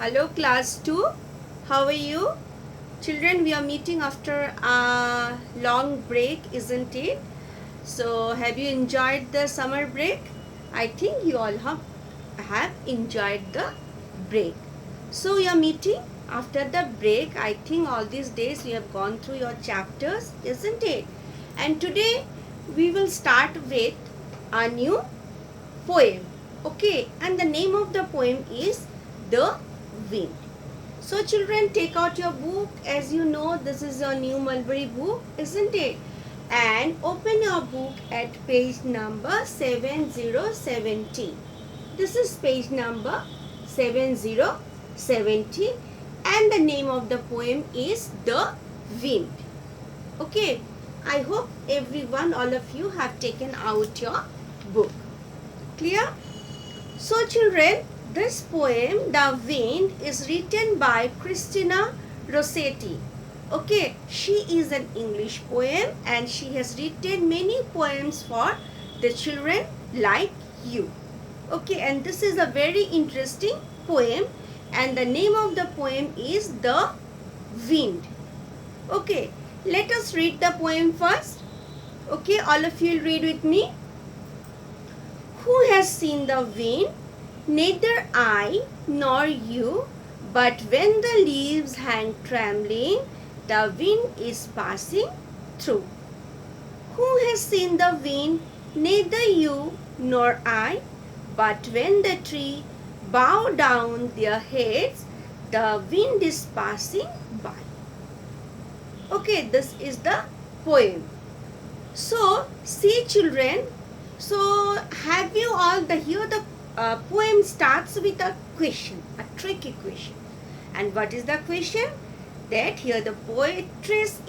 Hello class 2. How are you? Children, we are meeting after a long break, isn't it? So, have you enjoyed the summer break? I think you all have enjoyed the break. So, we are meeting after the break. I think all these days we have gone through your chapters, isn't it? And today we will start with a new poem. Okay, and the name of the poem is The Wind. So children, take out your book. As you know, this is a new Mulberry book, isn't it? And open your book at page number 7070. This is page number 7070 and the name of the poem is The Wind. Okay, I hope everyone, all of you have taken out your book. Clear? So children, this poem, The Wind, is written by Christina Rossetti. Okay, she is an English poem and she has written many poems for the children like you. Okay, and this is a very interesting poem and the name of the poem is The Wind. Okay, let us read the poem first. Okay, all of you read with me. Who has seen the wind? Neither I nor you, but when the leaves hang trembling, the wind is passing through. Who has seen the wind? Neither you nor I, but when the trees bow down their heads, the wind is passing by. Okay, this is the poem. So, see children, so have you all here the poem starts with a question, a tricky question. And what is the question? That here the poetess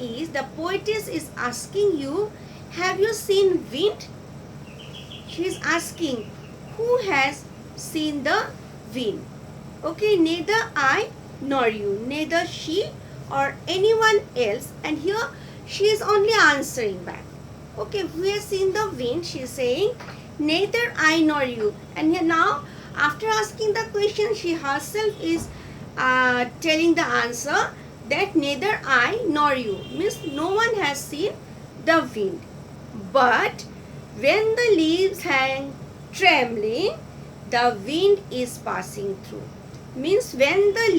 is asking you, have you seen wind? She is asking, who has seen the wind? Okay, neither I nor you, neither she or anyone else. And here she is only answering back. Okay, who has seen the wind? She is saying, neither I nor you. And here now, after asking the question, she herself is telling the answer that neither I nor you. Means no one has seen the wind. But when the leaves hang trembling, the wind is passing through. Means when the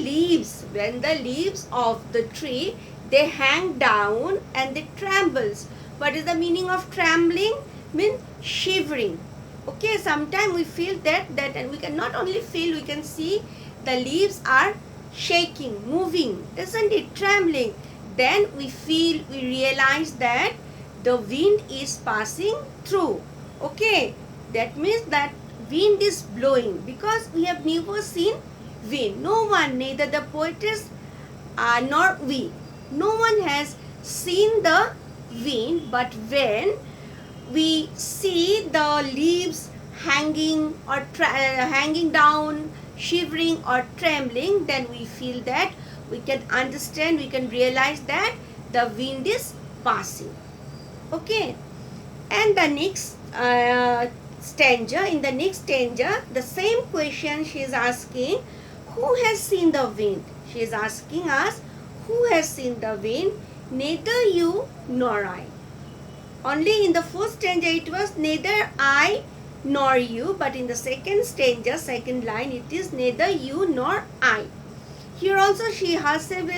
leaves of the tree, they hang down and they trembles. What is the meaning of trembling? Means shivering. Okay, sometimes we feel that and we can not only feel, we can see the leaves are shaking, moving, isn't it? Trembling. Then we realize that the wind is passing through. Okay, that means that wind is blowing, because we have never seen wind. No one, neither the poetess nor we, no one has seen the wind. But when we see the leaves hanging or hanging down, shivering or trembling, then we feel that we can understand, we can realize that the wind is passing. Okay, and the next stanza, in the next stanza, the same question she is asking, who has seen the wind? She is asking us, who has seen the wind? Neither you nor I. Only in the first stanza it was neither I nor you, but in the second stanza, second line, it is neither you nor I. Here also she herself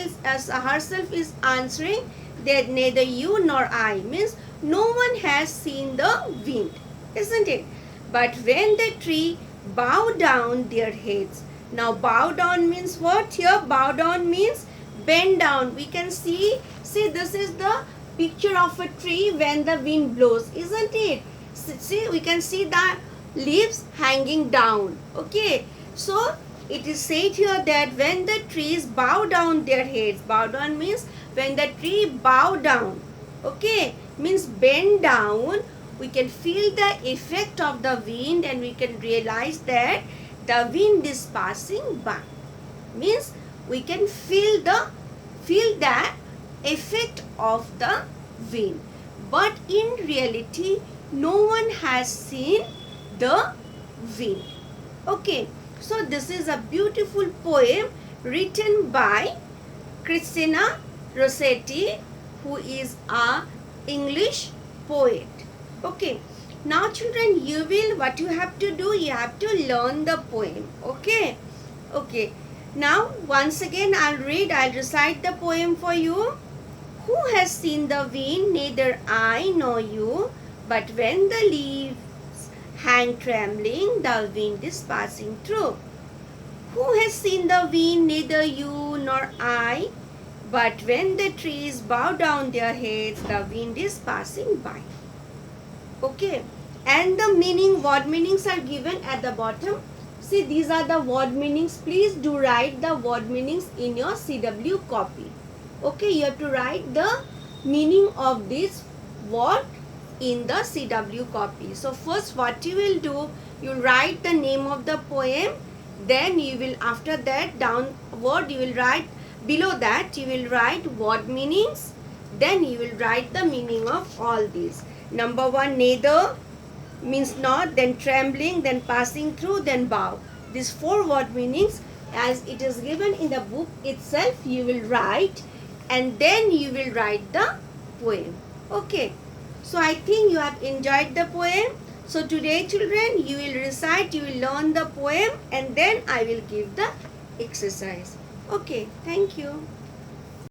is answering that neither you nor I, means no one has seen the wind, isn't it? But when the tree bow down their heads. Now bow down means what? Here bow down means bend down. We can see this is the picture of a tree when the wind blows, isn't it? See, we can see the leaves hanging down. Okay, so it is said here that when the trees bow down their heads, bow down means when the tree bow down, okay, means bend down, we can feel the effect of the wind and we can realize that the wind is passing by. Means we can feel that effect of the wind. But in reality, no one has seen the wind. Okay, so this is a beautiful poem written by Christina Rossetti, who is a English poet. Okay. Now children, what you have to do, you have to learn the poem. Okay. Okay. Now once again I'll recite the poem for you. Who has seen the wind? Neither I nor you. But when the leaves hang trembling, the wind is passing through. Who has seen the wind? Neither you nor I. But when the trees bow down their heads, the wind is passing by. Okay. And the word meanings are given at the bottom. See, these are the word meanings. Please do write the word meanings in your CW copy. Okay, you have to write the meaning of this word in the CW copy. So first what you will do, you write the name of the poem, then you will, after that downward you will write, below that you will write word meanings, then you will write the meaning of all these. Number 1, neither means not, then trembling, then passing through, then bow. These 4 word meanings as it is given in the book itself you will write, and then you will write the poem. Okay. So I think you have enjoyed the poem. So today children, you will recite, you will learn the poem, and then I will give the exercise. Okay. Thank you.